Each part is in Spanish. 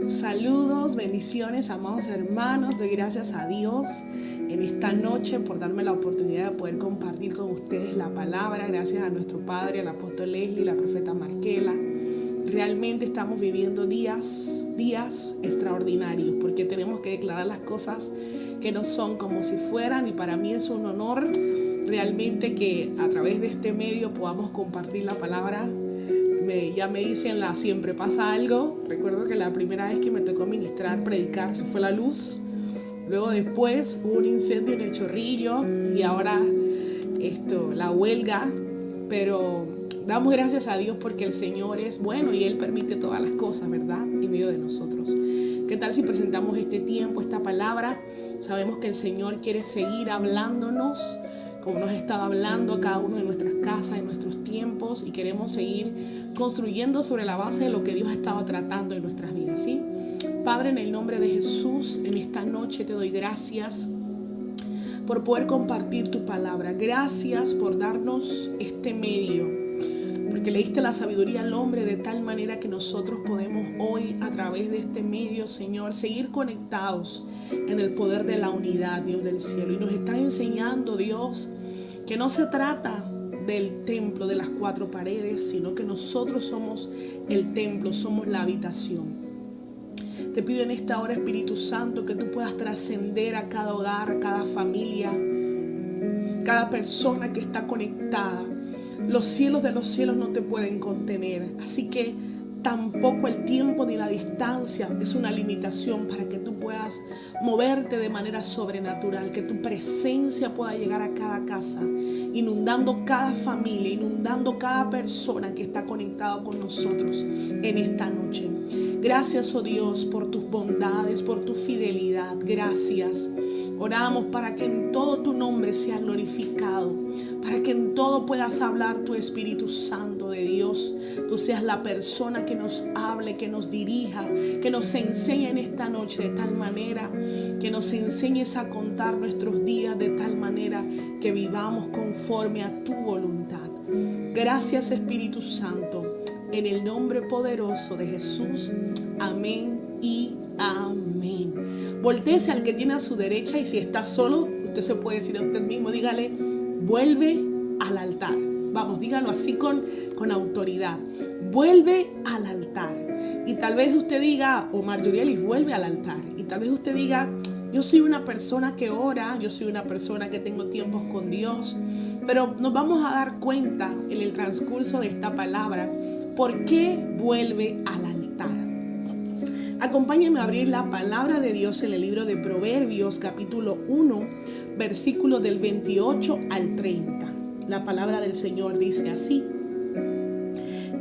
Saludos, bendiciones, amados hermanos. Doy gracias a Dios en esta noche por darme la oportunidad de poder compartir con ustedes la palabra. Gracias a nuestro Padre, al apóstol Leslie, la profeta Marquela. Realmente estamos viviendo días extraordinarios porque tenemos que declarar las cosas que no son como si fueran, y para mí es un honor realmente que a través de este medio podamos compartir la palabra. Ya me dicen siempre pasa algo. Recuerdo que la primera vez que me tocó ministrar, predicar, se fue la luz. Luego después hubo un incendio en el Chorrillo y ahora la huelga. Pero damos gracias a Dios porque el Señor es bueno y Él permite todas las cosas, ¿verdad? En medio de nosotros. ¿Qué tal si presentamos este tiempo, esta palabra? Sabemos que el Señor quiere seguir hablándonos como nos ha estado hablando a cada uno de nuestras casas, en nuestros tiempos, y queremos seguir construyendo sobre la base de lo que Dios ha estado tratando en nuestras vidas, ¿sí? Padre, en el nombre de Jesús, en esta noche te doy gracias por poder compartir tu palabra. Gracias por darnos este medio, porque le diste la sabiduría al hombre de tal manera que nosotros podemos hoy, a través de este medio, Señor, seguir conectados en el poder de la unidad, Dios del cielo. Y nos estás enseñando, Dios, que no se trata del templo de las cuatro paredes, sino que nosotros somos el templo, somos la habitación. Te pido en esta hora, Espíritu Santo, que tú puedas trascender a cada hogar, a cada familia, cada persona que está conectada. Los cielos de los cielos no te pueden contener, así que tampoco el tiempo ni la distancia es una limitación para que tú puedas moverte de manera sobrenatural, que tu presencia pueda llegar a cada casa, inundando cada familia, inundando cada persona que está conectada con nosotros en esta noche. Gracias, oh Dios, por tus bondades, por tu fidelidad. Gracias. Oramos para que en todo tu nombre sea glorificado, para que en todo puedas hablar tu Espíritu Santo de Dios. Tú seas la persona que nos hable, que nos dirija, que nos enseñe en esta noche de tal manera, que nos enseñes a contar nuestros días de tal manera que vivamos conforme a tu voluntad. Gracias, Espíritu Santo, en el nombre poderoso de Jesús. Amén y amén. Voltéese al que tiene a su derecha, y si está solo, usted se puede decir a usted mismo, dígale, vuelve al altar. Vamos, dígalo así con autoridad. Vuelve al altar. Y tal vez usted diga, Omar Yurielis, vuelve al altar. Y tal vez usted diga, yo soy una persona que ora, yo soy una persona que tengo tiempos con Dios. Pero nos vamos a dar cuenta en el transcurso de esta palabra por qué vuelve al altar. Acompáñenme a abrir la palabra de Dios en el libro de Proverbios, capítulo 1, versículos del 28 al 30. La palabra del Señor dice así: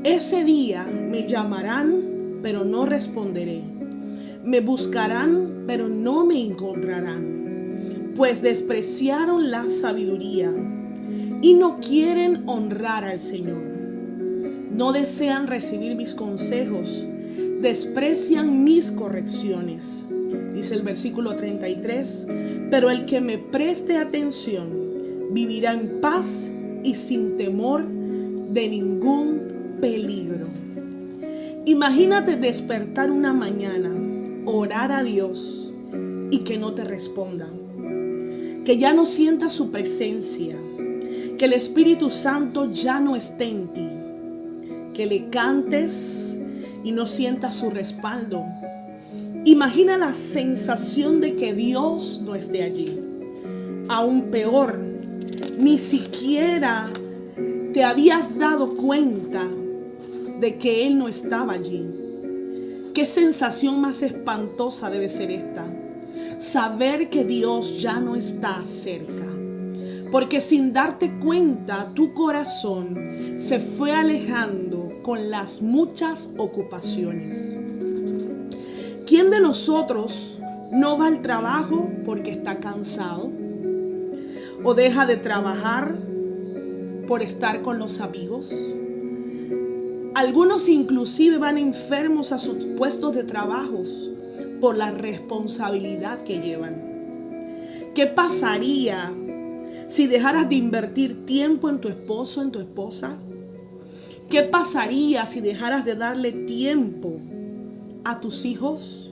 Ese día me llamarán, pero no responderé. Me buscarán, pero no me encontrarán, pues despreciaron la sabiduría y no quieren honrar al Señor. No desean recibir mis consejos, desprecian mis correcciones. Dice el versículo 33, pero el que me preste atención vivirá en paz y sin temor de ningún peligro. Imagínate despertar una mañana, orar a Dios y que no te responda, que ya no sientas su presencia, que el Espíritu Santo ya no esté en ti, que le cantes y no sientas su respaldo. Imagina la sensación de que Dios no esté allí. Aún peor, ni siquiera te habías dado cuenta de que Él no estaba allí. ¿Qué sensación más espantosa debe ser esta? Saber que Dios ya no está cerca. Porque sin darte cuenta, tu corazón se fue alejando con las muchas ocupaciones. ¿Quién de nosotros no va al trabajo porque está cansado? ¿O deja de trabajar por estar con los amigos? Algunos inclusive van enfermos a sus puestos de trabajo por la responsabilidad que llevan. ¿Qué pasaría si dejaras de invertir tiempo en tu esposo, en tu esposa? ¿Qué pasaría si dejaras de darle tiempo a tus hijos?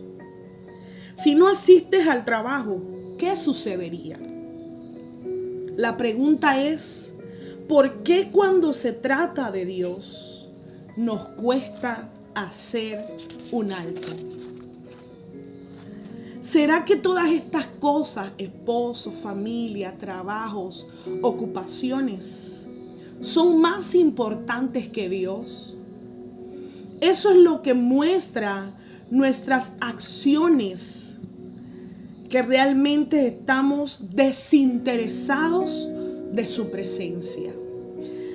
Si no asistes al trabajo, ¿qué sucedería? La pregunta es, ¿por qué cuando se trata de Dios nos cuesta hacer un alto? ¿Será que todas estas cosas, esposo, familia, trabajos, ocupaciones, son más importantes que Dios? Eso es lo que muestra nuestras acciones, que realmente estamos desinteresados de su presencia.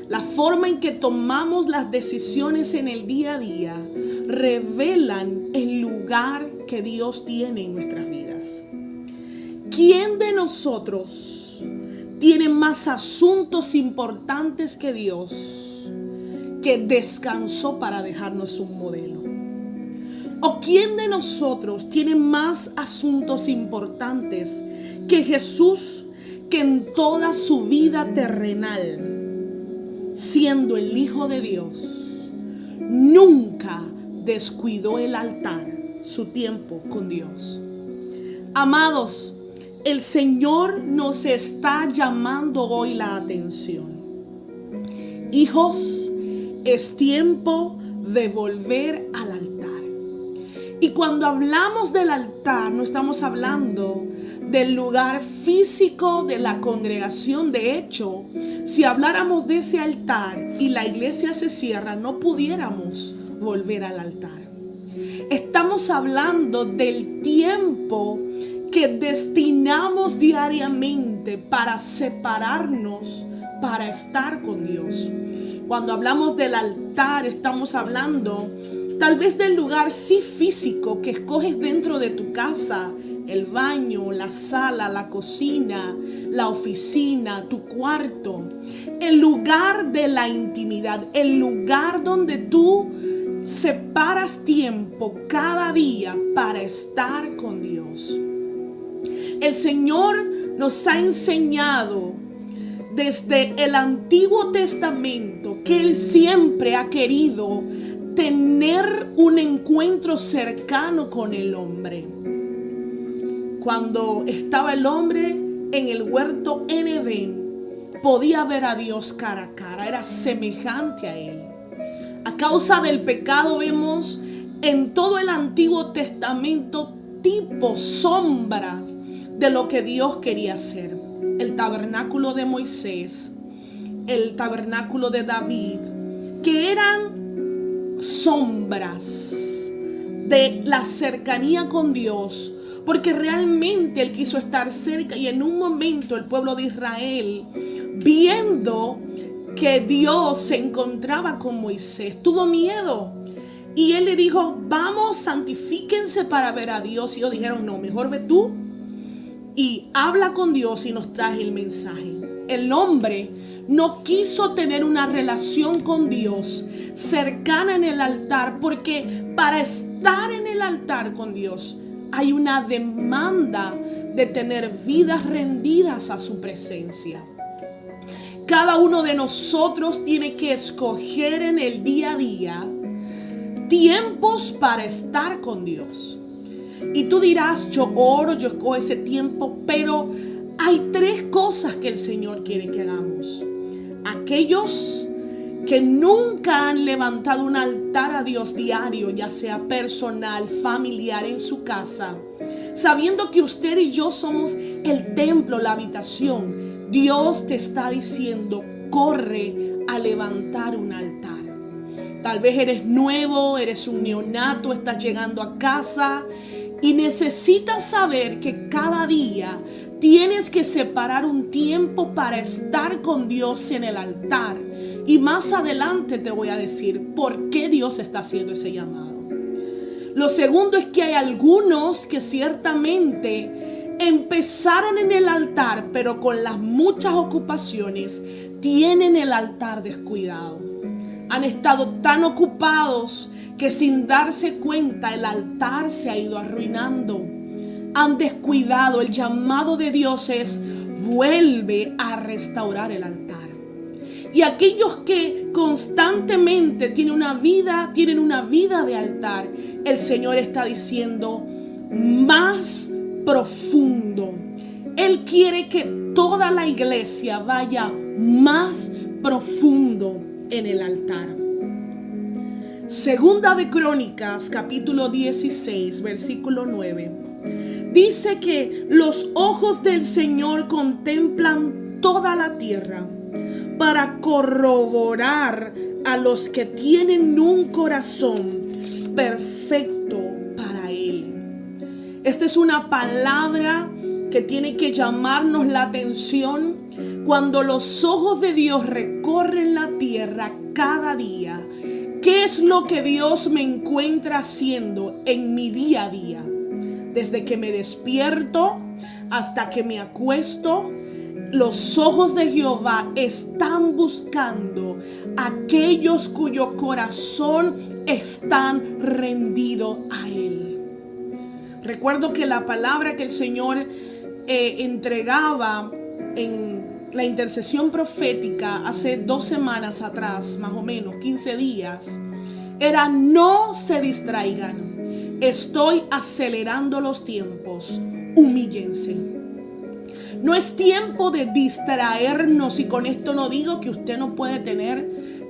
La forma en que tomamos las decisiones en el día a día revelan el lugar que Dios tiene en nuestras vidas. ¿Quién de nosotros tiene más asuntos importantes que Dios, que descansó para dejarnos un modelo? ¿O quién de nosotros tiene más asuntos importantes que Jesús, que en toda su vida terrenal, siendo el Hijo de Dios, nunca descuidó el altar, su tiempo con Dios? Amados, el Señor nos está llamando hoy la atención. Hijos, es tiempo de volver al altar. Y cuando hablamos del altar, no estamos hablando del lugar físico de la congregación. De hecho, si habláramos de ese altar y la iglesia se cierra, no pudiéramos volver al altar. Estamos hablando del tiempo que destinamos diariamente para separarnos, para estar con Dios. Cuando hablamos del altar, estamos hablando tal vez del lugar sí físico que escoges dentro de tu casa, el baño, la sala, la cocina, la oficina, tu cuarto, el lugar de la intimidad, el lugar donde tú separas tiempo cada día para estar con Dios. El Señor nos ha enseñado desde el Antiguo Testamento que Él siempre ha querido tener un encuentro cercano con el hombre. Cuando estaba el hombre en el huerto en Edén, podía ver a Dios cara a cara, era semejante a Él. A causa del pecado vemos en todo el Antiguo Testamento tipos, sombras de lo que Dios quería hacer. El tabernáculo de Moisés, el tabernáculo de David, que eran sombras de la cercanía con Dios, porque realmente Él quiso estar cerca. Y en un momento el pueblo de Israel, viendo que Dios se encontraba con Moisés, tuvo miedo. Y Él le dijo, vamos, santifíquense para ver a Dios. Y ellos dijeron, no, mejor ve tú y habla con Dios y nos trae el mensaje. El hombre no quiso tener una relación con Dios cercana en el altar, porque para estar en el altar con Dios hay una demanda de tener vidas rendidas a su presencia. Cada uno de nosotros tiene que escoger en el día a día tiempos para estar con Dios. Y tú dirás, yo oro, yo escojo ese tiempo, pero hay tres cosas que el Señor quiere que hagamos. Aquellos que nunca han levantado un altar a Dios diario, ya sea personal, familiar, en su casa, sabiendo que usted y yo somos el templo, la habitación, Dios te está diciendo, corre a levantar un altar. Tal vez eres nuevo, eres un neonato, estás llegando a casa y necesitas saber que cada día tienes que separar un tiempo para estar con Dios en el altar. Y más adelante te voy a decir por qué Dios está haciendo ese llamado. Lo segundo es que hay algunos que ciertamente empezaron en el altar, pero con las muchas ocupaciones tienen el altar descuidado. Han estado tan ocupados que sin darse cuenta el altar se ha ido arruinando. Han descuidado. El llamado de Dios es: vuelve a restaurar el altar. Y aquellos que constantemente tienen una vida de altar, el Señor está diciendo más profundo. Él quiere que toda la iglesia vaya más profundo en el altar. Segunda de Crónicas, capítulo 16, versículo 9. Dice que los ojos del Señor contemplan toda la tierra para corroborar a los que tienen un corazón perfecto para Él. Esta es una palabra que tiene que llamarnos la atención cuando los ojos de Dios recorren la tierra cada día. ¿Qué es lo que Dios me encuentra haciendo en mi día a día? Desde que me despierto hasta que me acuesto, los ojos de Jehová están buscando a aquellos cuyo corazón están rendido a Él. Recuerdo que la palabra que el Señor entregaba en la intercesión profética hace 2 semanas atrás, más o menos 15 días, era: no se distraigan, estoy acelerando los tiempos, humíllense. No es tiempo de distraernos, y con esto no digo que usted no puede tener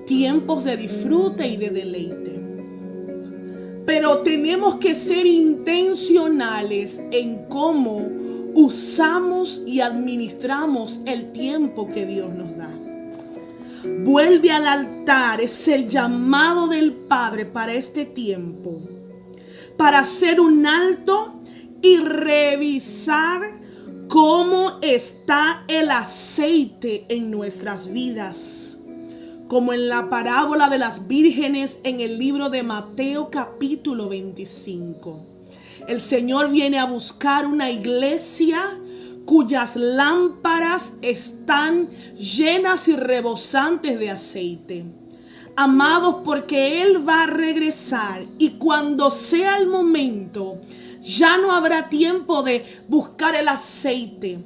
tiempos de disfrute y de deleite, pero tenemos que ser intencionales en cómo usamos y administramos el tiempo que Dios nos da. Vuelve al altar, es el llamado del Padre para este tiempo, para hacer un alto y revisar cómo está el aceite en nuestras vidas. Como en la parábola de las vírgenes en el libro de Mateo capítulo 25. El Señor viene a buscar una iglesia cuyas lámparas están llenas y rebosantes de aceite. Amados, porque Él va a regresar, y cuando sea el momento, ya no habrá tiempo de buscar el aceite.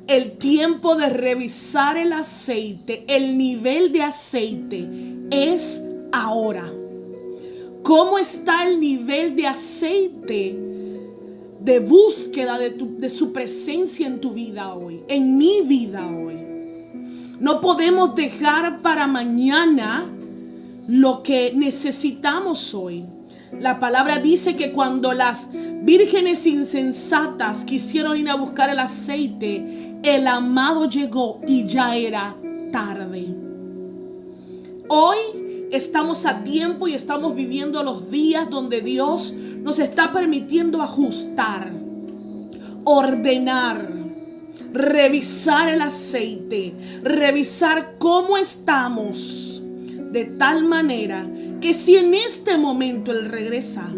El tiempo de revisar el aceite, el nivel de aceite, es ahora. ¿Cómo está el nivel de aceite de búsqueda de su presencia en tu vida hoy, en mi vida hoy? No podemos dejar para mañana lo que necesitamos hoy. La palabra dice que cuando las vírgenes insensatas quisieron ir a buscar el aceite, el amado llegó y ya era tarde. Hoy estamos a tiempo y estamos viviendo los días donde Dios nos está permitiendo ajustar, ordenar, revisar el aceite, revisar cómo estamos, de tal manera que si en este momento Él regresa,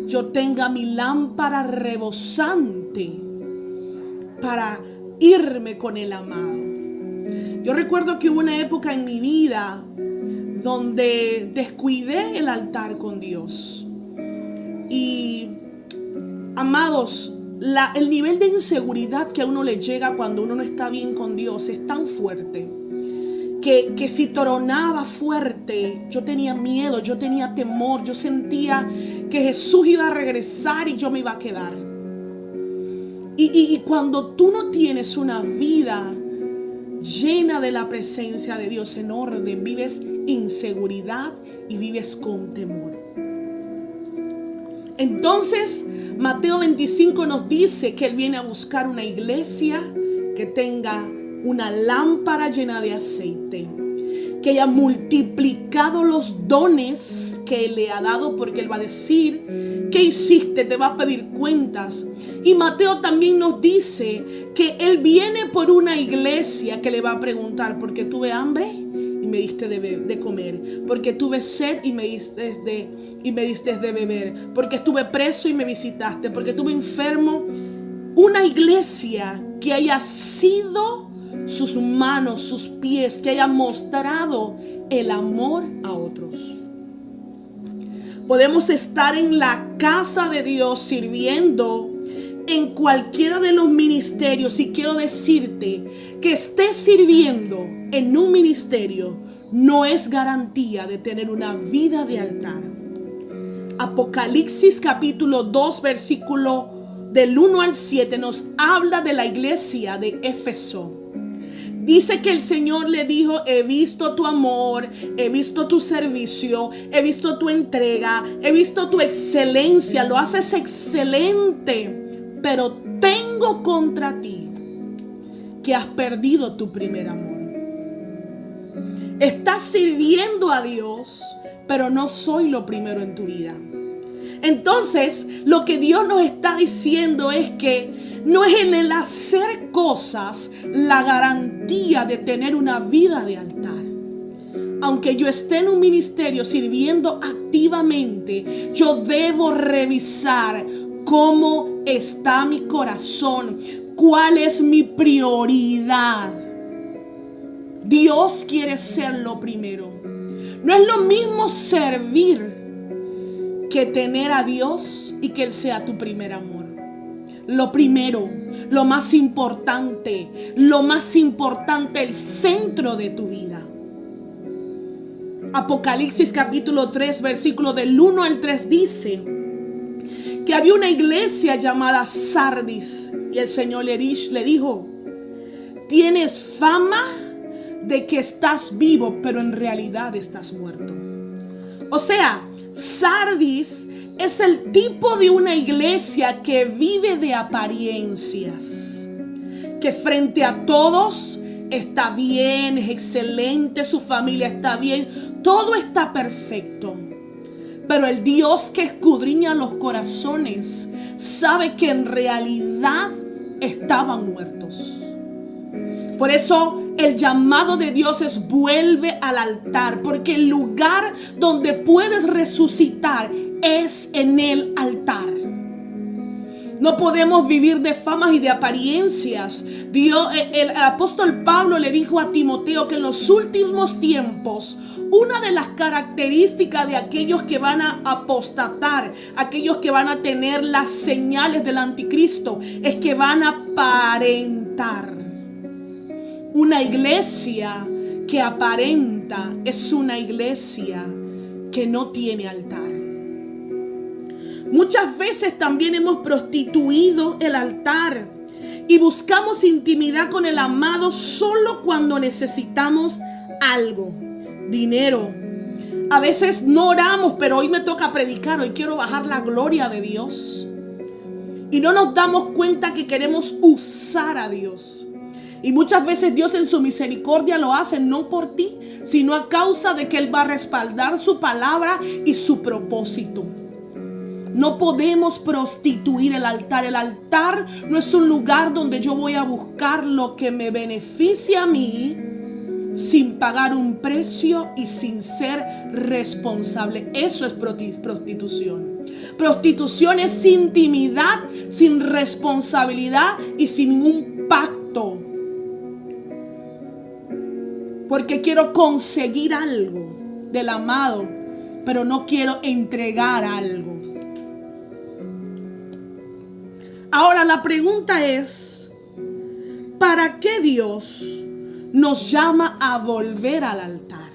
yo tenga mi lámpara rebosante para irme con el amado. Yo recuerdo que hubo una época en mi vida donde descuidé el altar con Dios. Y, amados, el nivel de inseguridad que a uno le llega cuando uno no está bien con Dios es tan fuerte que si tronaba fuerte, yo tenía miedo, yo tenía temor, yo sentía que Jesús iba a regresar y yo me iba a quedar. Y cuando tú no tienes una vida llena de la presencia de Dios en orden, vives inseguridad y vives con temor. Entonces, Mateo 25 nos dice que Él viene a buscar una iglesia que tenga una lámpara llena de aceite, que haya multiplicado los dones que Él le ha dado, porque Él va a decir: ¿qué hiciste? Te va a pedir cuentas. Y Mateo también nos dice que Él viene por una iglesia que le va a preguntar: ¿por qué tuve hambre y me diste de comer? ¿Por qué tuve sed y me diste de beber? ¿Por qué estuve preso y me visitaste? ¿Por qué estuve enfermo? Una iglesia que haya sido sus manos, sus pies, que haya mostrado el amor a otros. Podemos estar en la casa de Dios sirviendo en cualquiera de los ministerios, y quiero decirte que estés sirviendo en un ministerio no es garantía de tener una vida de altar. Apocalipsis capítulo 2, versículo del 1 al 7 nos habla de la iglesia de Éfeso. Dice que el Señor le dijo: he visto tu amor, he visto tu servicio, he visto tu entrega, he visto tu excelencia, lo haces excelente, pero tengo contra ti que has perdido tu primer amor. Estás sirviendo a Dios, pero no soy lo primero en tu vida. Entonces, lo que Dios nos está diciendo es que no es en el hacer cosas la garantía de tener una vida de altar. Aunque yo esté en un ministerio sirviendo activamente, yo debo revisar cómo está mi corazón, cuál es mi prioridad. Dios quiere ser lo primero. No es lo mismo servir que tener a Dios y que Él sea tu primer amor. Lo primero, lo más importante, el centro de tu vida. Apocalipsis capítulo 3, versículo del 1 al 3 dice que había una iglesia llamada Sardis y el Señor le dijo: tienes fama de que estás vivo, pero en realidad estás muerto. O sea, Sardis es el tipo de una iglesia que vive de apariencias, que frente a todos está bien, es excelente, su familia está bien, todo está perfecto. Pero el Dios que escudriña los corazones sabe que en realidad estaban muertos. Por eso el llamado de Dios es: vuelve al altar, porque el lugar donde puedes resucitar es en el altar. No podemos vivir de famas y de apariencias. El apóstol Pablo le dijo a Timoteo que en los últimos tiempos una de las características de aquellos que van a apostatar, aquellos que van a tener las señales del anticristo, es que van a aparentar. Una iglesia que aparenta es una iglesia que no tiene altar. Muchas veces también hemos prostituido el altar y buscamos intimidad con el amado solo cuando necesitamos algo, dinero. A veces no oramos, pero hoy me toca predicar, hoy quiero bajar la gloria de Dios. Y no nos damos cuenta que queremos usar a Dios. Y muchas veces Dios en su misericordia lo hace no por ti, sino a causa de que Él va a respaldar su palabra y su propósito. No podemos prostituir el altar. El altar no es un lugar donde yo voy a buscar lo que me beneficie a mí sin pagar un precio y sin ser responsable. Eso es prostitución. Prostitución es intimidad sin responsabilidad y sin ningún pacto. Porque quiero conseguir algo del amado, pero no quiero entregar algo. Ahora la pregunta es: ¿para qué Dios nos llama a volver al altar?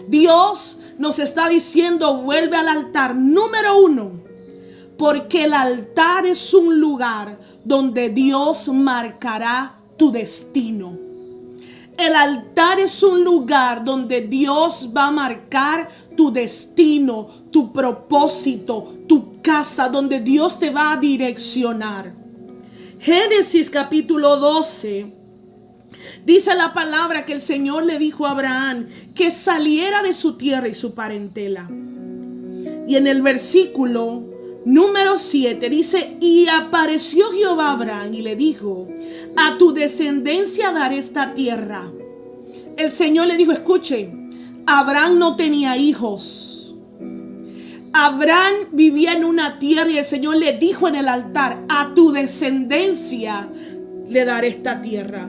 Dios nos está diciendo: vuelve al altar. Número uno, porque el altar es un lugar donde Dios marcará tu destino. El altar es un lugar donde Dios va a marcar tu destino, tu propósito, tu casa, donde Dios te va a direccionar. Génesis capítulo 12 dice la palabra que el Señor le dijo a Abraham que saliera de su tierra y su parentela. Y en el versículo número 7 dice: y apareció Jehová a Abraham y le dijo: a tu descendencia daré esta tierra. El Señor le dijo, escuche, Abraham no tenía hijos. Abraham vivía en una tierra y el Señor le dijo en el altar: a tu descendencia le daré esta tierra.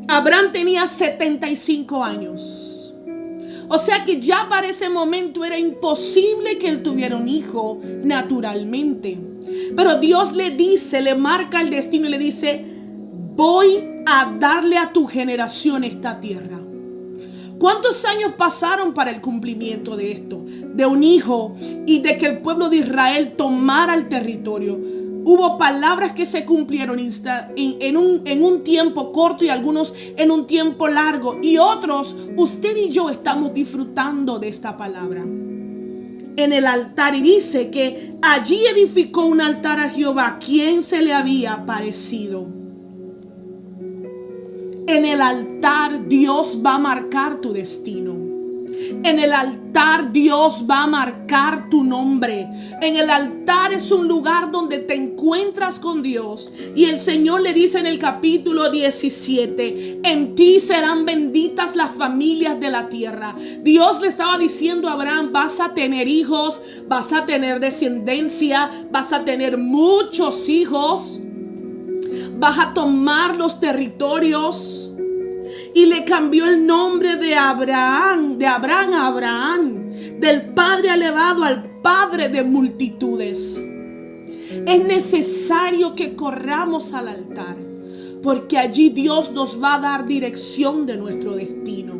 Abraham tenía 75 años. O sea que ya para ese momento era imposible que él tuviera un hijo naturalmente. Pero Dios le dice, le marca el destino y le dice: voy a darle a tu generación esta tierra. ¿Cuántos años pasaron para el cumplimiento de esto? De un hijo y de que el pueblo de Israel tomara el territorio. Hubo palabras que se cumplieron en un tiempo corto y algunos en un tiempo largo. Y otros, usted y yo estamos disfrutando de esta palabra. En el altar, y dice que allí edificó un altar a Jehová, quien se le había aparecido. En el altar Dios va a marcar tu destino. En el altar Dios va a marcar tu nombre. En el altar es un lugar donde te encuentras con Dios. Y el Señor le dice en el capítulo 17, en ti serán benditas las familias de la tierra. Dios le estaba diciendo a Abraham, vas a tener hijos, vas a tener descendencia, vas a tener muchos hijos, vas a tomar los territorios. Y le cambió el nombre de Abraham a Abraham, del padre elevado al padre de multitudes. Es necesario que corramos al altar, porque allí Dios nos va a dar dirección de nuestro destino.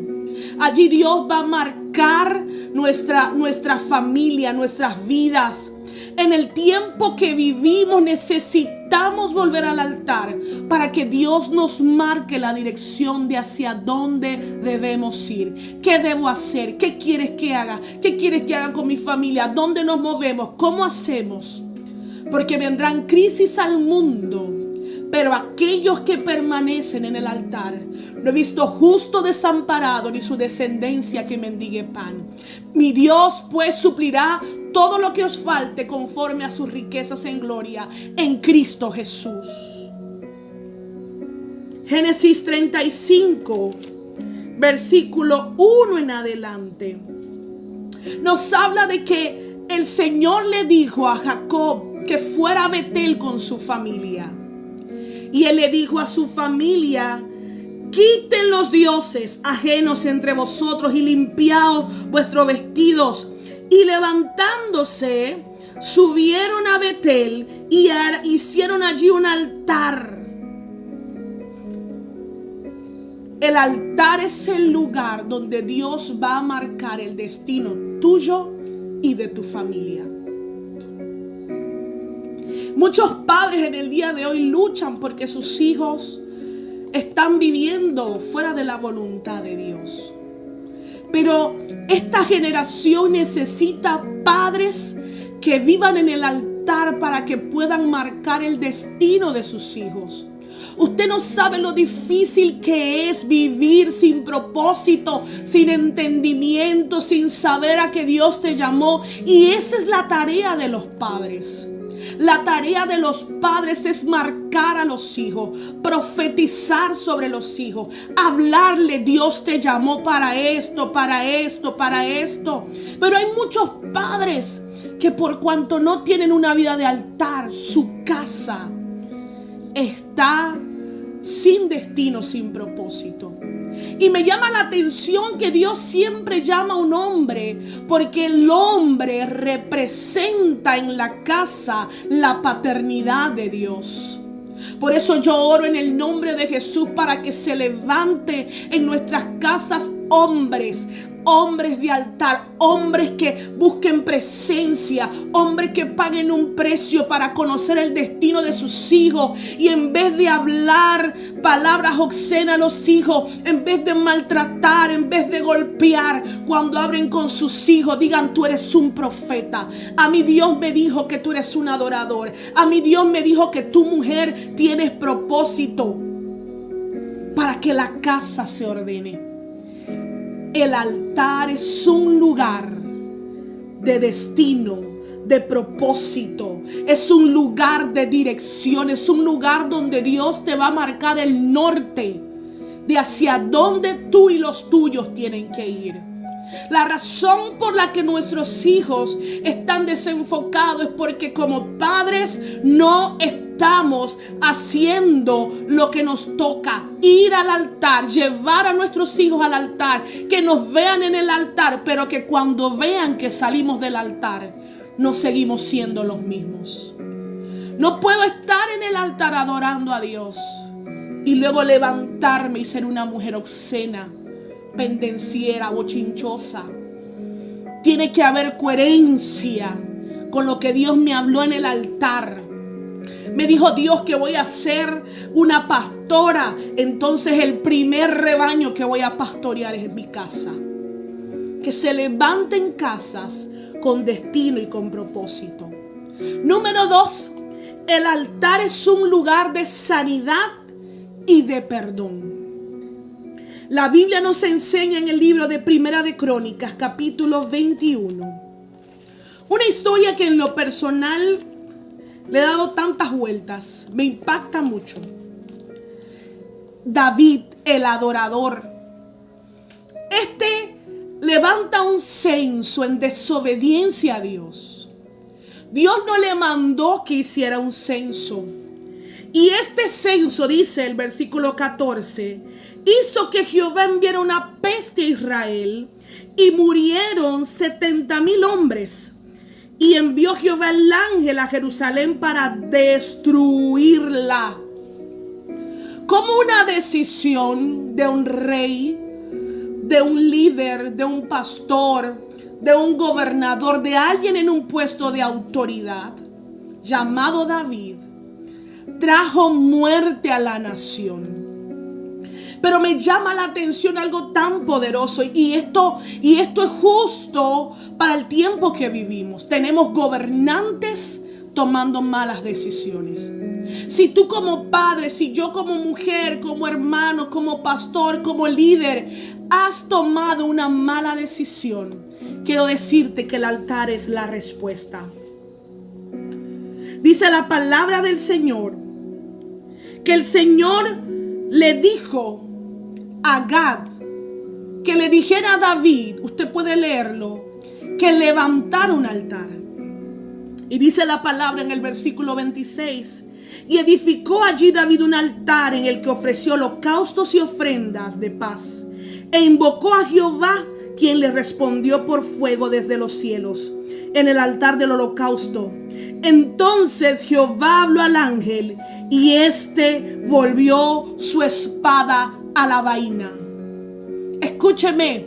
Allí Dios va a marcar nuestra familia, nuestras vidas. En el tiempo que vivimos necesitamos volver al altar para que Dios nos marque la dirección de hacia dónde debemos ir. ¿Qué debo hacer? ¿Qué quieres que haga? ¿Qué quieres que haga con mi familia? ¿Dónde nos movemos? ¿Cómo hacemos? Porque vendrán crisis al mundo, pero aquellos que permanecen en el altar, no he visto justo desamparado ni su descendencia que mendigue pan. Mi Dios pues suplirá todo lo que os falte conforme a sus riquezas en gloria en Cristo Jesús. Génesis 35, versículo 1 en adelante, nos habla de que el Señor le dijo a Jacob que fuera a Betel con su familia. Y él le dijo a su familia: quiten los dioses ajenos entre vosotros y limpiaos vuestros vestidos. Y levantándose, subieron a Betel y hicieron allí un altar. El altar es el lugar donde Dios va a marcar el destino tuyo y de tu familia. Muchos padres en el día de hoy luchan porque sus hijos están viviendo fuera de la voluntad de Dios. Pero esta generación necesita padres que vivan en el altar para que puedan marcar el destino de sus hijos. Usted no sabe lo difícil que es vivir sin propósito, sin entendimiento, sin saber a qué Dios te llamó. Y esa es la tarea de los padres. La tarea de los padres es marcar a los hijos, profetizar sobre los hijos, hablarle: Dios te llamó para esto, para esto, para esto. Pero hay muchos padres que por cuanto no tienen una vida de altar, su casa está sin destino, sin propósito. Y me llama la atención que Dios siempre llama a un hombre, porque el hombre representa en la casa la paternidad de Dios. Por eso yo oro en el nombre de Jesús para que se levante en nuestras casas hombres de altar, hombres que busquen presencia, hombres que paguen un precio para conocer el destino de sus hijos. Y en vez de hablar palabras obscenas a los hijos, en vez de maltratar, en vez de golpear, cuando hablen con sus hijos, digan: tú eres un profeta. A mí Dios me dijo que tú eres un adorador. A mí Dios me dijo que tu mujer tienes propósito para que la casa se ordene. El altar es un lugar de destino, de propósito. Es un lugar de dirección. Es un lugar donde Dios te va a marcar el norte de hacia dónde tú y los tuyos tienen que ir. La razón por la que nuestros hijos están desenfocados es porque como padres no estamos haciendo lo que nos toca: ir al altar, llevar a nuestros hijos al altar, que nos vean en el altar, pero que cuando vean que salimos del altar no seguimos siendo los mismos. No puedo estar en el altar adorando a Dios y luego levantarme y ser una mujer obscena pendenciera, bochinchosa. Tiene que haber coherencia con lo que Dios me habló en el altar. Me dijo Dios que voy a ser una pastora. Entonces el primer rebaño que voy a pastorear es en mi casa. Que se levanten casas con destino y con propósito. Número 2, el altar es un lugar de sanidad y de perdón. La Biblia nos enseña en el libro de Primera de Crónicas, capítulo 21. Una historia que en lo personal le he dado tantas vueltas, me impacta mucho. David, el adorador, levanta un censo en desobediencia a Dios. Dios no le mandó que hiciera un censo. Y este censo, dice el versículo 14, hizo que Jehová enviara una peste a Israel y murieron 70,000 hombres. Y envió Jehová el ángel a Jerusalén para destruirla. Como una decisión de un rey, de un líder, de un pastor, de un gobernador, de alguien en un puesto de autoridad, llamado David, trajo muerte a la nación. Pero me llama la atención algo tan poderoso y esto es justo para el tiempo que vivimos. Tenemos gobernantes tomando malas decisiones. Si tú como padre, si yo como mujer, como hermano, como pastor, como líder, has tomado una mala decisión, quiero decirte que el altar es la respuesta. Dice la palabra del Señor que el Señor le dijo a Gad que le dijera a David, usted puede leerlo, que levantara un altar. Y dice la palabra en el versículo 26, y edificó allí David un altar en el que ofreció holocaustos y ofrendas de paz, e invocó a Jehová, quien le respondió por fuego desde los cielos, en el altar del holocausto. Entonces Jehová habló al ángel, y éste volvió su espada a la vaina. Escúcheme,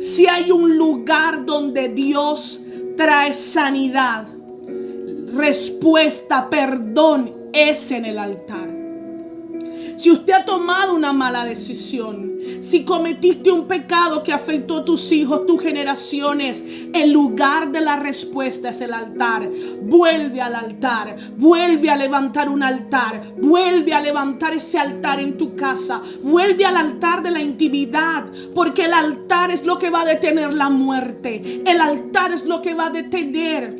si hay un lugar donde Dios trae sanidad, respuesta, perdón, es en el altar. Si usted ha tomado una mala decisión, si cometiste un pecado que afectó a tus hijos, tus generaciones, el lugar de la respuesta es el altar. Vuelve al altar, vuelve a levantar un altar, vuelve a levantar ese altar en tu casa, vuelve al altar de la intimidad, porque el altar es lo que va a detener la muerte. El altar es lo que va a detener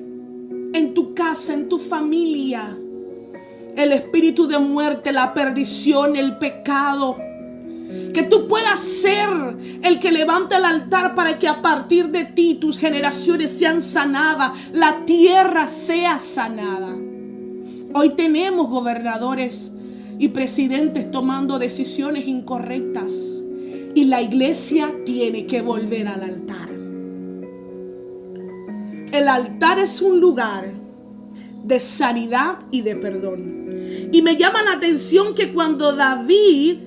en tu casa, en tu familia, el espíritu de muerte, la perdición, el pecado. Que tú puedas ser el que levanta el altar para que a partir de ti tus generaciones sean sanadas, la tierra sea sanada. Hoy tenemos gobernadores y presidentes tomando decisiones incorrectas y la iglesia tiene que volver al altar. El altar es un lugar de sanidad y de perdón. Y me llama la atención que cuando David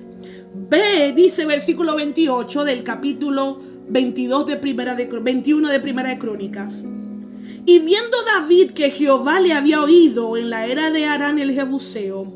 ve, dice versículo 28 del capítulo 21 de Primera de Crónicas. Y viendo David que Jehová le había oído en la era de Arán el Jebuseo,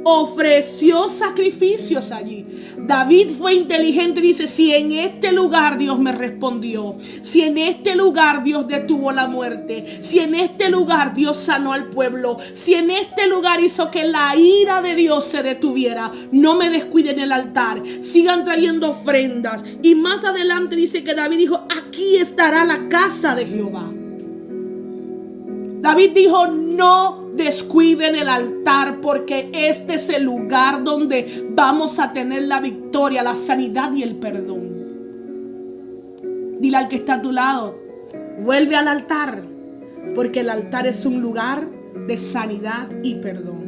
ofreció sacrificios allí. David fue inteligente, dice, si en este lugar Dios me respondió, si en este lugar Dios detuvo la muerte, si en este lugar Dios sanó al pueblo, si en este lugar hizo que la ira de Dios se detuviera, no me descuiden el altar, sigan trayendo ofrendas. Y más adelante dice que David dijo, aquí estará la casa de Jehová. David dijo, no descuiden el altar, porque este es el lugar donde vamos a tener la victoria, la sanidad y el perdón. Dile al que está a tu lado, vuelve al altar, porque el altar es un lugar de sanidad y perdón.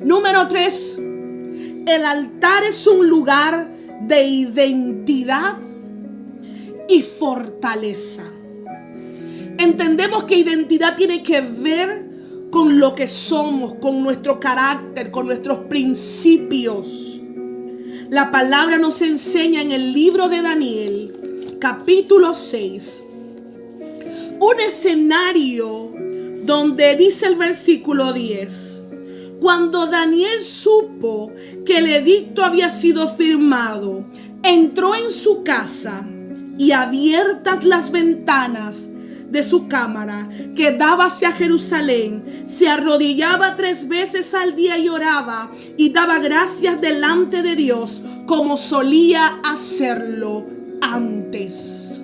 Número 3, el altar es un lugar de identidad y fortaleza. Entendemos que identidad tiene que ver con lo que somos, con nuestro carácter, con nuestros principios. La palabra nos enseña en el libro de Daniel, capítulo 6, un escenario donde dice el versículo 10: cuando Daniel supo que el edicto había sido firmado, entró en su casa y, abiertas las ventanas de su cámara que daba hacia Jerusalén, se arrodillaba 3 veces al día y oraba y daba gracias delante de Dios como solía hacerlo antes.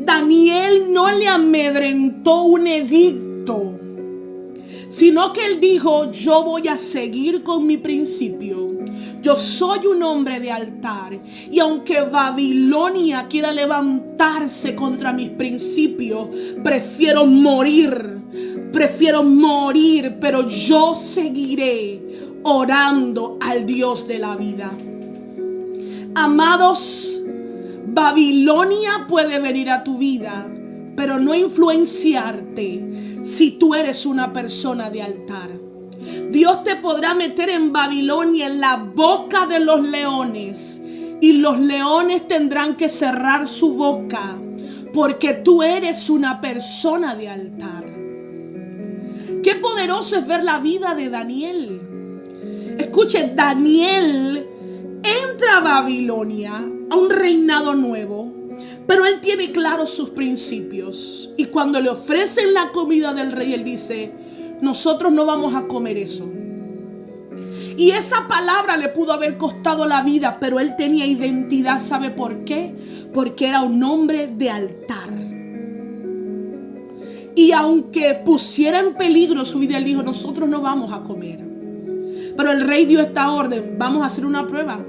Daniel no le amedrentó un edicto, sino que él dijo: yo voy a seguir con mi principio. Yo soy un hombre de altar, y aunque Babilonia quiera levantarse contra mis principios, prefiero morir, pero yo seguiré orando al Dios de la vida. Amados, Babilonia puede venir a tu vida, pero no influenciarte si tú eres una persona de altar. Dios te podrá meter en Babilonia, en la boca de los leones, y los leones tendrán que cerrar su boca, porque tú eres una persona de altar. Qué poderoso es ver la vida de Daniel. Escuche, Daniel entra a Babilonia, a un reinado nuevo, pero él tiene claros sus principios. Y cuando le ofrecen la comida del rey, él dice: nosotros no vamos a comer eso. Y esa palabra le pudo haber costado la vida, pero él tenía identidad. ¿Sabe por qué? Porque era un hombre de altar. Y aunque pusiera en peligro su vida, él dijo: nosotros no vamos a comer. Pero el rey dio esta orden: vamos a hacer una prueba.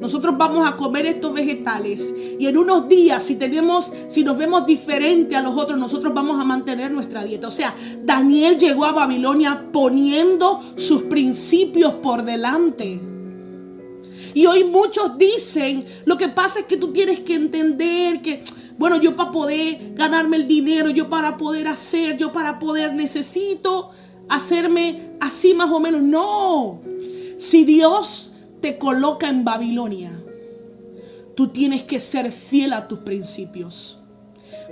Nosotros vamos a comer estos vegetales, y en unos días, si nos vemos diferente a los otros, nosotros vamos a mantener nuestra dieta. O sea, Daniel llegó a Babilonia poniendo sus principios por delante. Y hoy muchos dicen: lo que pasa es que tú tienes que entender que, bueno, yo para poder ganarme el dinero, yo para poder necesito hacerme así más o menos. No, si Dios te coloca en Babilonia, tú tienes que ser fiel a tus principios.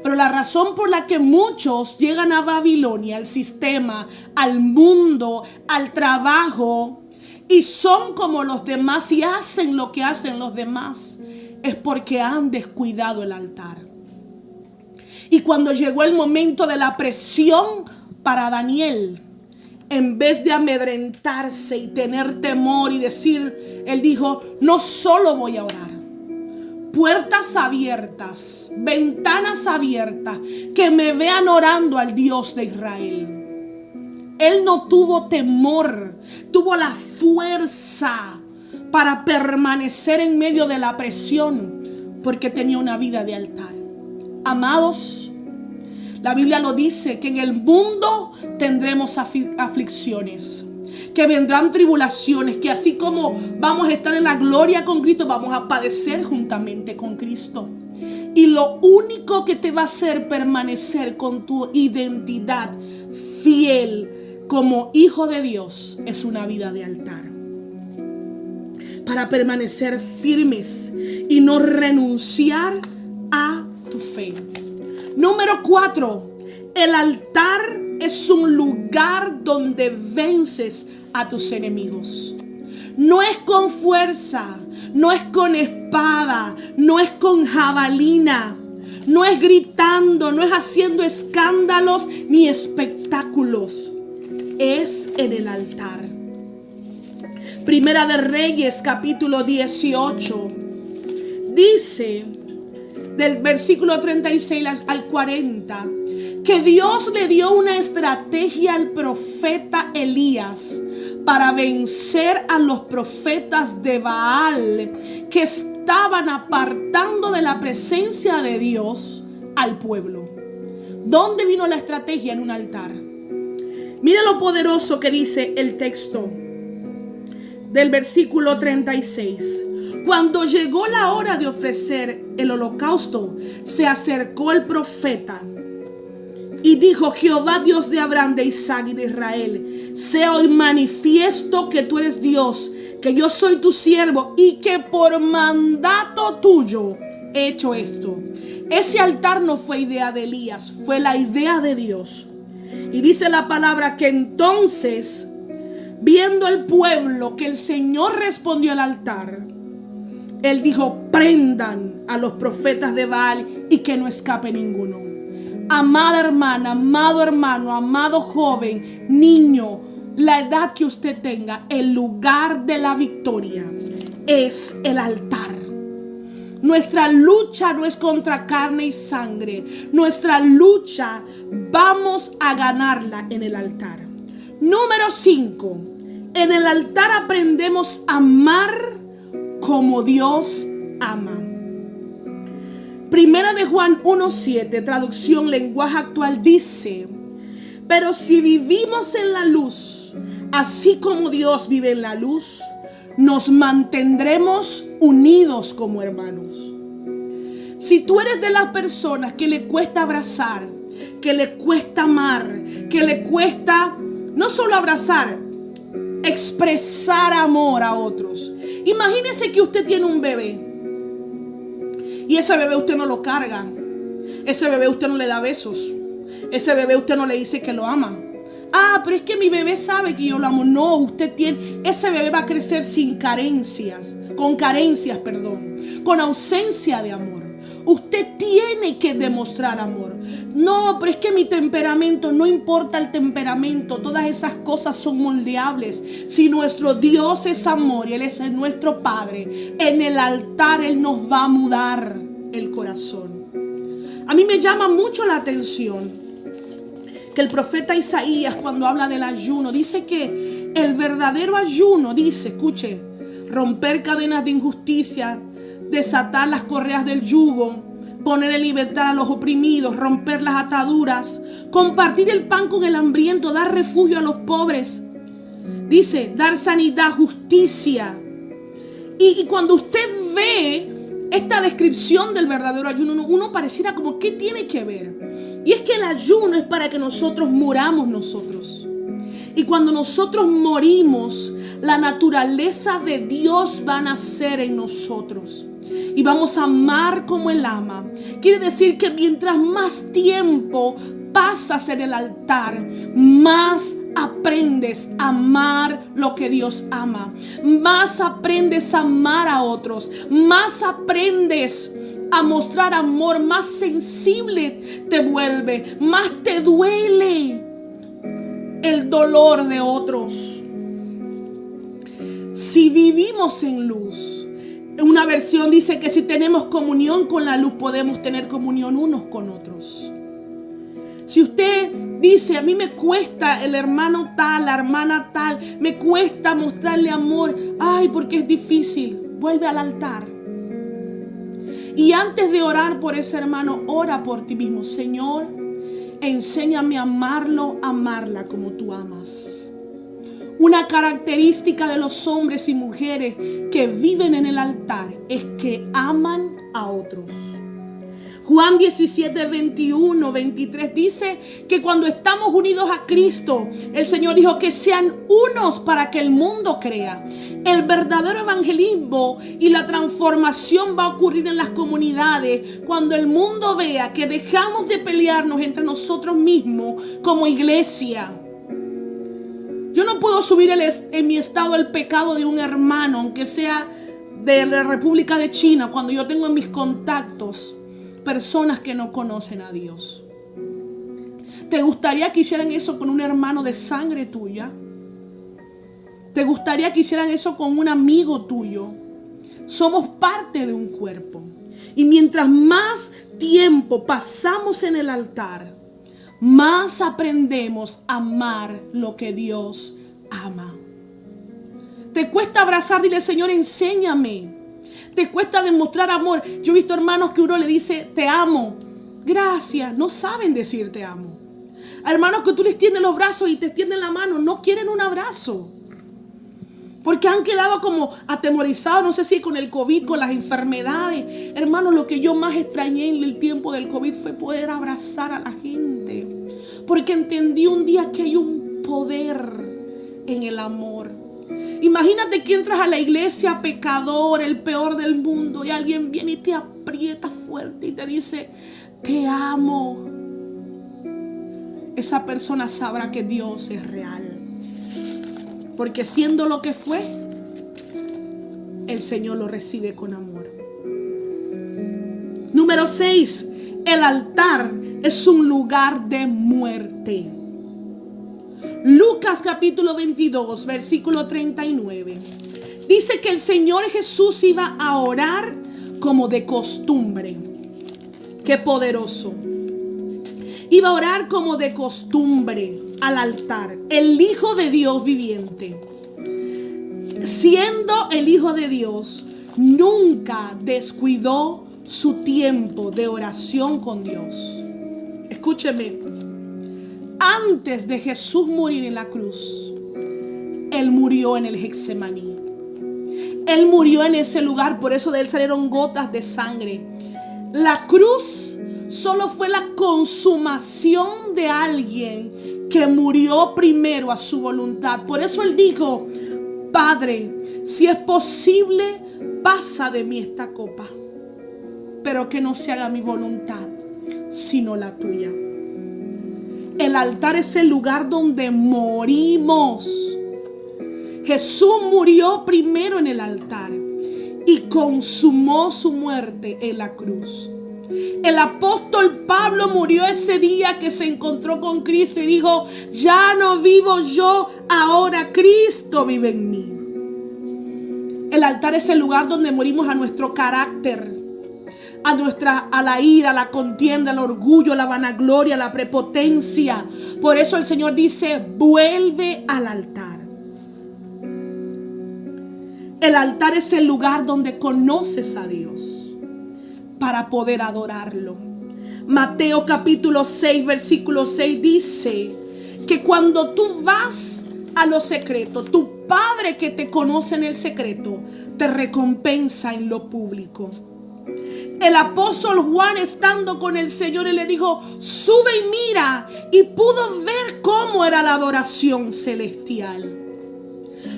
Pero la razón por la que muchos llegan a Babilonia, al sistema, al mundo, al trabajo, y son como los demás y hacen lo que hacen los demás, es porque han descuidado el altar. Y cuando llegó el momento de la presión para Daniel, en vez de amedrentarse y tener temor y decir, él dijo: no solo voy a orar, puertas abiertas, ventanas abiertas, que me vean orando al Dios de Israel. Él no tuvo temor, tuvo la fuerza para permanecer en medio de la presión, porque tenía una vida de altar. Amados, la Biblia lo dice, que en el mundo tendremos aflicciones, que vendrán tribulaciones, que así como vamos a estar en la gloria con Cristo, vamos a padecer juntamente con Cristo. Y lo único que te va a hacer permanecer con tu identidad fiel como hijo de Dios es una vida de altar. Para permanecer firmes y no renunciar a tu fe. Número 4, el altar es un lugar donde vences a tus enemigos. No es con fuerza, no es con espada, no es con jabalina, no es gritando, no es haciendo escándalos ni espectáculos. Es en el altar. Primera de Reyes, capítulo 18, dice del versículo 36 al 40, que Dios le dio una estrategia al profeta Elías para vencer a los profetas de Baal que estaban apartando de la presencia de Dios al pueblo. ¿Dónde vino la estrategia? En un altar. Mira lo poderoso que dice el texto del versículo 36. Cuando llegó la hora de ofrecer el holocausto, se acercó el profeta y dijo: Jehová, Dios de Abraham, de Isaac y de Israel, sea hoy manifiesto que tú eres Dios, que yo soy tu siervo y que por mandato tuyo he hecho esto. Ese altar no fue idea de Elías, fue la idea de Dios. Y dice la palabra que entonces, viendo el pueblo que el Señor respondió al altar, Él dijo: prendan a los profetas de Baal y que no escape ninguno. Amada hermana, amado hermano, amado joven, niño, la edad que usted tenga, el lugar de la victoria es el altar. Nuestra lucha no es contra carne y sangre. Nuestra lucha vamos a ganarla en el altar. Número 5. En el altar aprendemos a amar como Dios ama. Primera de Juan 1:7, traducción lenguaje actual, dice: pero si vivimos en la luz, así como Dios vive en la luz, nos mantendremos unidos como hermanos. Si tú eres de las personas que le cuesta abrazar, que le cuesta amar, que le cuesta no solo abrazar, expresar amor a otros. Imagínese que usted tiene un bebé y ese bebé usted no lo carga, ese bebé usted no le da besos, ese bebé usted no le dice que lo ama. Ah, pero es que mi bebé sabe que yo lo amo. No, ese bebé va a crecer sin carencias, con ausencia de amor. Usted tiene que demostrar amor. No, pero es que mi temperamento, no importa el temperamento, todas esas cosas son moldeables. Si nuestro Dios es amor y Él es nuestro Padre, en el altar Él nos va a mudar el corazón. A mí me llama mucho la atención que el profeta Isaías, cuando habla del ayuno, dice que el verdadero ayuno, dice, escuche, romper cadenas de injusticia, desatar las correas del yugo, poner en libertad a los oprimidos, romper las ataduras, compartir el pan con el hambriento, dar refugio a los pobres. Dice, dar sanidad, justicia. Y cuando usted ve esta descripción del verdadero ayuno, uno pareciera como, ¿qué tiene que ver? Y es que el ayuno es para que nosotros muramos nosotros. Y cuando nosotros morimos, la naturaleza de Dios va a nacer en nosotros. Y vamos a amar como Él ama. Quiere decir que mientras más tiempo pasas en el altar, más aprendes a amar lo que Dios ama. Más aprendes a amar a otros. Más aprendes a mostrar amor, más sensible te vuelve, más te duele el dolor de otros. Si vivimos en luz, una versión dice que si tenemos comunión con la luz, podemos tener comunión unos con otros. Si usted dice, a mí me cuesta el hermano tal, la hermana tal, me cuesta mostrarle amor, ay, porque es difícil, vuelve al altar. Y antes de orar por ese hermano, ora por ti mismo. Señor, enséñame a amarlo, amarla como tú amas. Una característica de los hombres y mujeres que viven en el altar es que aman a otros. Juan 17, 21, 23 dice que cuando estamos unidos a Cristo, el Señor dijo que sean unos para que el mundo crea. El verdadero evangelismo y la transformación va a ocurrir en las comunidades cuando el mundo vea que dejamos de pelearnos entre nosotros mismos como iglesia. Yo no puedo subir en mi estado el pecado de un hermano, aunque sea de la República de China, cuando yo tengo en mis contactos personas que no conocen a Dios. ¿Te gustaría que hicieran eso con un hermano de sangre tuya? ¿Te gustaría que hicieran eso con un amigo tuyo? Somos parte de un cuerpo. Y mientras más tiempo pasamos en el altar, más aprendemos a amar lo que Dios ama. ¿Te cuesta abrazar? Dile, Señor, enséñame. ¿Te cuesta demostrar amor? Yo he visto hermanos que uno le dice, te amo. Gracias. No saben decir te amo. A hermanos que tú les tiendes los brazos y te extienden la mano, no quieren un abrazo. Porque han quedado como atemorizados, no sé si con el COVID, con las enfermedades. Hermanos, lo que yo más extrañé en el tiempo del COVID fue poder abrazar a la gente. Porque entendí un día que hay un poder en el amor. Imagínate que entras a la iglesia pecador, el peor del mundo, y alguien viene y te aprieta fuerte y te dice: te amo. Esa persona sabrá que Dios es real, porque siendo lo que fue, el Señor lo recibe con amor. Número 6. El altar es un lugar de muerte. Lucas capítulo 22, versículo 39. Dice que el Señor Jesús iba a orar como de costumbre. Qué poderoso. Iba a orar como de costumbre al altar. El Hijo de Dios viviente, siendo el Hijo de Dios, nunca descuidó su tiempo de oración con Dios. Escúcheme. Antes de Jesús morir en la cruz, Él murió en el Getsemaní. Él murió en ese lugar, por eso de Él salieron gotas de sangre. La cruz solo fue la consumación de alguien que murió primero a su voluntad. Por eso Él dijo: Padre, si es posible, pasa de mí esta copa, pero que no se haga mi voluntad, sino la tuya. El altar es el lugar donde morimos. Jesús murió primero en el altar y consumó su muerte en la cruz. El apóstol Pablo murió ese día que se encontró con Cristo y dijo: ya no vivo yo, ahora Cristo vive en mí. El altar es el lugar donde morimos a nuestro carácter, a la ira, a la contienda, al orgullo, a la vanagloria, a la prepotencia. Por eso el Señor dice: vuelve al altar. El altar es el lugar donde conoces a Dios para poder adorarlo. Mateo capítulo 6, versículo 6 dice que cuando tú vas a lo secreto, tu Padre que te conoce en el secreto te recompensa en lo público. El apóstol Juan, estando con el Señor, él le dijo: sube y mira, y pudo ver cómo era la adoración celestial.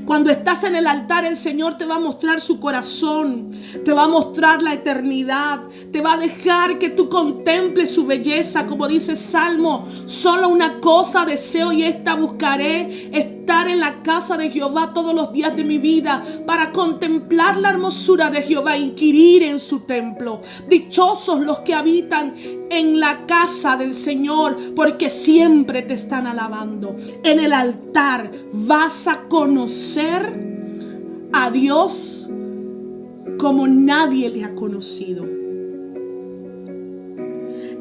Cuando estás en el altar, el Señor te va a mostrar su corazón, te va a mostrar la eternidad, te va a dejar que tú contemples su belleza. Como dice Salmo: solo una cosa deseo y esta buscaré, estar en la casa de Jehová todos los días de mi vida, para contemplar la hermosura de Jehová, inquirir en su templo. Dichosos los que habitan en la casa del Señor, porque siempre te están alabando. En el altar vas a conocer a Dios como nadie le ha conocido.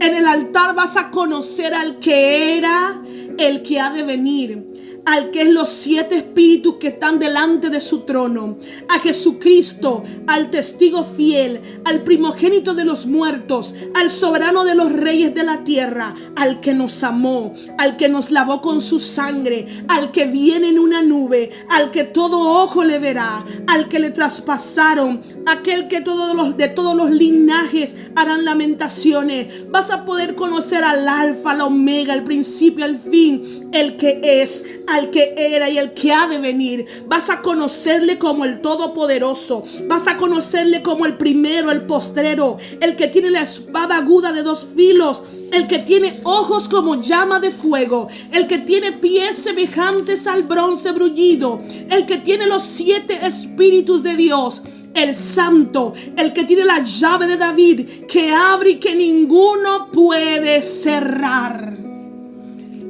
En el altar vas a conocer al que era, el que ha de venir, al que es los 7 espíritus que están delante de su trono, a Jesucristo, al testigo fiel, al primogénito de los muertos, al soberano de los reyes de la tierra, al que nos amó, al que nos lavó con su sangre, al que viene en una nube, al que todo ojo le verá, al que le traspasaron, aquel que de todos los linajes harán lamentaciones. Vas a poder conocer al alfa, al omega, el principio, el fin, el que es, al que era y el que ha de venir. Vas a conocerle como el Todopoderoso. Vas a conocerle como el primero, el postrero, el que tiene la espada aguda de 2 filos, el que tiene ojos como llama de fuego, el que tiene pies semejantes al bronce bruñido, el que tiene los 7 espíritus de Dios, el santo, el que tiene la llave de David, que abre y que ninguno puede cerrar.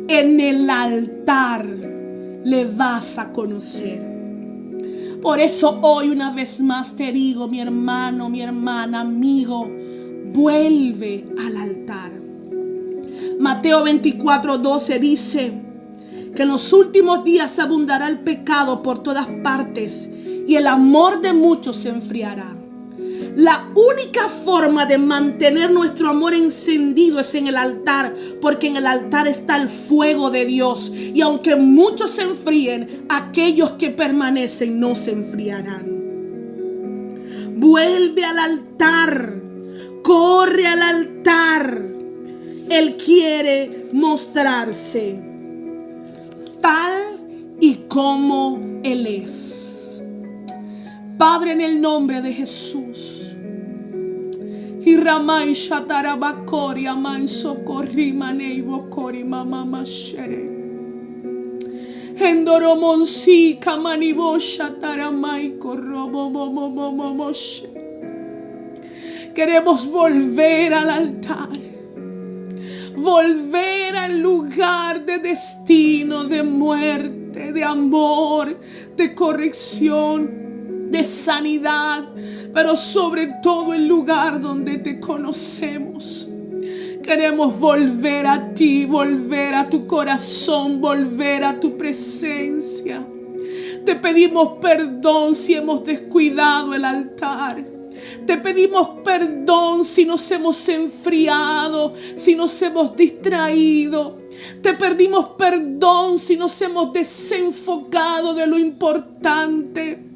En el altar le vas a conocer. Por eso hoy una vez más te digo, mi hermano, mi hermana, amigo, vuelve al altar. Mateo 24:12 dice que en los últimos días abundará el pecado por todas partes y el amor de muchos se enfriará. La única forma de mantener nuestro amor encendido es en el altar, porque en el altar está el fuego de Dios. Y aunque muchos se enfríen, aquellos que permanecen no se enfriarán. Vuelve al altar, corre al altar. Él quiere mostrarse tal y como Él es. Padre, en el nombre de Jesús. Hiramai shatarabakori amai socorri maneivo cori mama mashere. Endoromonsi kamanivo shataramai korobo moshe. Queremos volver al altar. Volver al lugar de destino, de muerte, de amor, de corrección, de sanidad, pero sobre todo el lugar donde te conocemos. Queremos volver a ti, volver a tu corazón, volver a tu presencia. Te pedimos perdón si hemos descuidado el altar. Te pedimos perdón si nos hemos enfriado, si nos hemos distraído. Te pedimos perdón si nos hemos desenfocado de lo importante.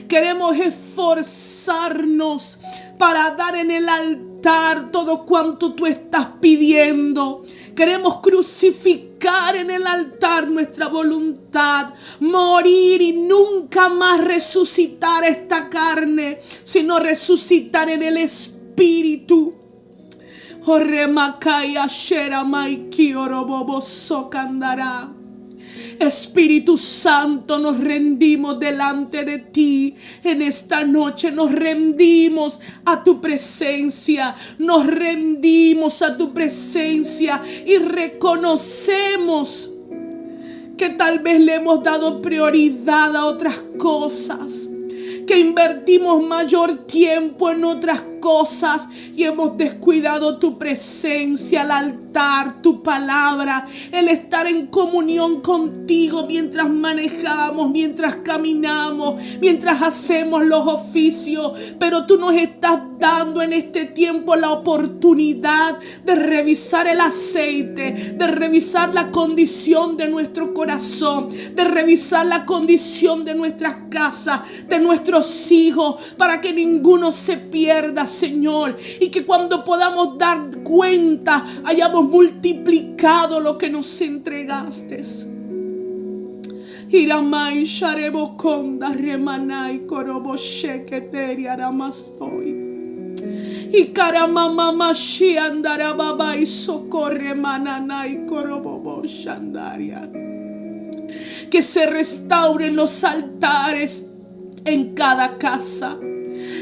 Queremos esforzarnos para dar en el altar todo cuanto tú estás pidiendo. Queremos crucificar en el altar nuestra voluntad, morir y nunca más resucitar esta carne, sino resucitar en el Espíritu. Espíritu Santo, nos rendimos delante de ti. En esta noche nos rendimos a tu presencia. Nos rendimos a tu presencia y reconocemos que tal vez le hemos dado prioridad a otras cosas, que invertimos mayor tiempo en otras cosas y hemos descuidado tu presencia, el altar, tu palabra, el estar en comunión contigo mientras manejamos, mientras caminamos, mientras hacemos los oficios. Pero tú nos estás dando en este tiempo la oportunidad de revisar el aceite, de revisar la condición de nuestro corazón, de revisar la condición de nuestras casas, de nuestros hijos, para que ninguno se pierda, Señor, y que cuando podamos dar cuenta hayamos multiplicado lo que nos entregaste. Hiramai sharebokonda remanai koroboshe keteri aramastoi. Y karamama shi andara baba y socorre mananai koroboboshandaria. Que se restauren los altares en cada casa.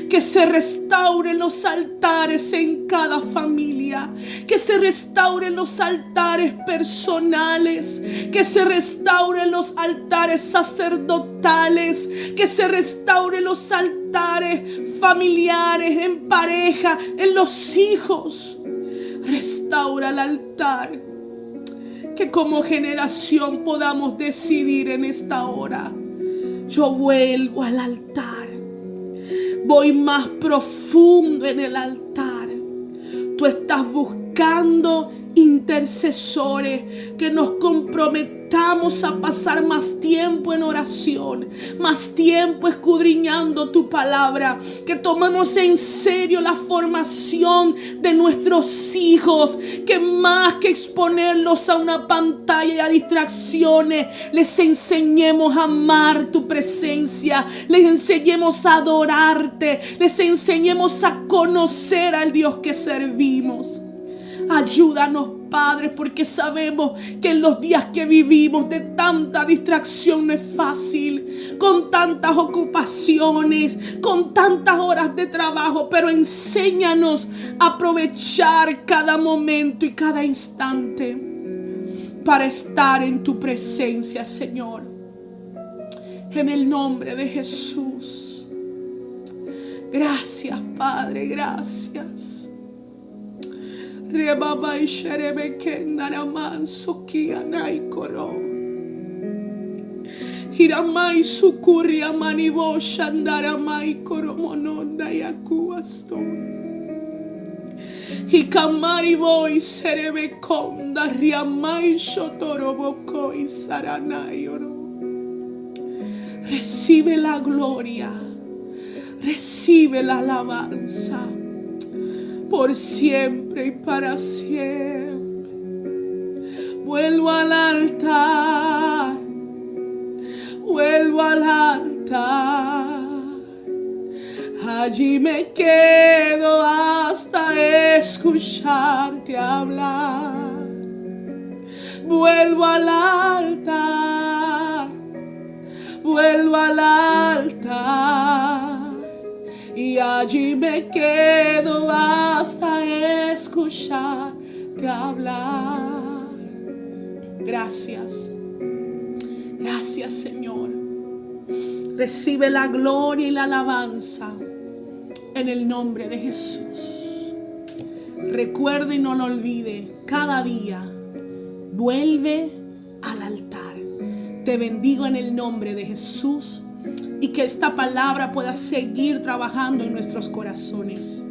Que se restauren los altares en cada familia. Que se restauren los altares personales. Que se restauren los altares sacerdotales. Que se restauren los altares familiares, en pareja, en los hijos. Restaura el altar. Que como generación podamos decidir en esta hora: yo vuelvo al altar. Voy más profundo en el altar. Tú estás buscando intercesores que nos comprometamos a pasar más tiempo en oración, más tiempo escudriñando tu palabra, que tomemos en serio la formación de nuestros hijos, que más que exponerlos a una pantalla y a distracciones, les enseñemos a amar tu presencia, les enseñemos a adorarte, les enseñemos a conocer al Dios que servimos. Ayúdanos, Padre, porque sabemos que en los días que vivimos de tanta distracción no es fácil, con tantas ocupaciones, con tantas horas de trabajo, pero enséñanos a aprovechar cada momento y cada instante para estar en tu presencia, Señor. En el nombre de Jesús. Gracias, Padre, gracias. Rebaba y sherebe kendaraman sokianai koro. Hiramai sukuria manivo shandaramai koro mononda yakuasto. Hikamari voi serebe konda riamai shotoroboko y saranai oro. Recibe la gloria, recibe la alabanza. Por siempre y para siempre. Vuelvo al altar. Vuelvo al altar. allí me quedo hasta escucharte hablar. Vuelvo al altar, vuelvo al altar, y allí me quedo hasta escucharte hablar. Gracias, gracias Señor. Recibe la gloria y la alabanza en el nombre de Jesús. Recuerde y no lo olvide, cada día vuelve al altar. Te bendigo en el nombre de Jesús y que esta palabra pueda seguir trabajando en nuestros corazones.